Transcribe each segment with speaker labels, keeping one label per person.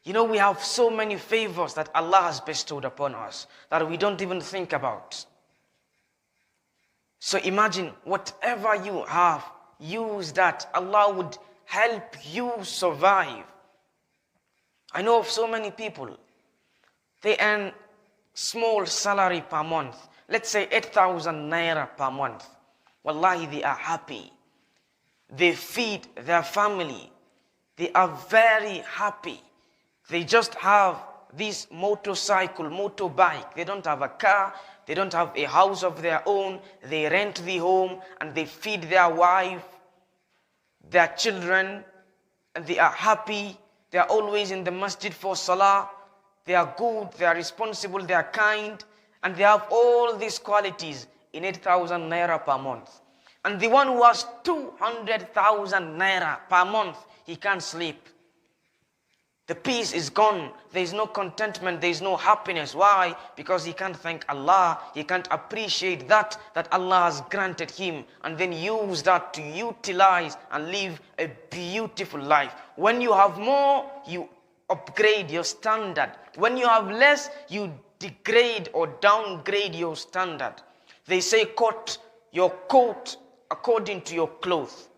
Speaker 1: You know, we have so many favors that Allah has bestowed upon us that we don't even think about. So imagine whatever you have, use that. Allah would help you survive. I know of so many people, they earn small salary per month. Let's say 8,000 naira per month. Wallahi, they are happy. They feed their family. They are very happy. They just have this motorcycle, motorbike. They don't have a car. They don't have a house of their own. They rent the home and they feed their wife, their children, and they are happy. They are always in the masjid for salah. They are good, they are responsible, they are kind, and they have all these qualities in 8,000 naira per month. And the one who has 200,000 naira per month, he can't sleep. The peace is gone. There is no contentment. There is no happiness. Why? Because he can't thank Allah. He can't appreciate that Allah has granted him and then use that to utilize and live a beautiful life. When you have more, you upgrade your standard. When you have less, you degrade or downgrade your standard. They say cut your coat according to your clothes.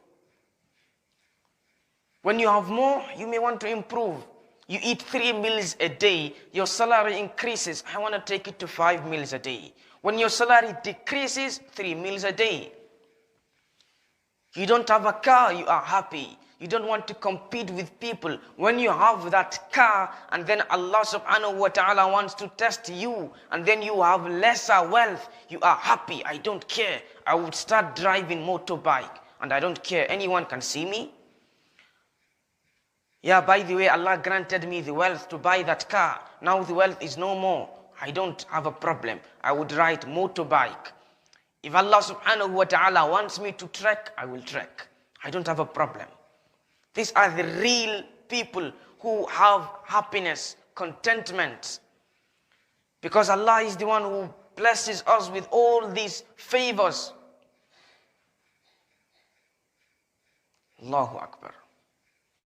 Speaker 1: When you have more, you may want to improve. You eat 3 meals a day, your salary increases. I want to take it to 5 meals a day. When your salary decreases, 3 meals a day. You don't have a car, you are happy. You don't want to compete with people. When you have that car and then Allah subhanahu wa ta'ala wants to test you and then you have lesser wealth, you are happy. I don't care. I would start driving motorbike and I don't care. Anyone can see me. Yeah, by the way, Allah granted me the wealth to buy that car. Now the wealth is no more. I don't have a problem. I would ride motorbike. If Allah subhanahu wa ta'ala wants me to trek, I will trek. I don't have a problem. These are the real people who have happiness, contentment. Because Allah is the one who blesses us with all these favors. Allahu Akbar.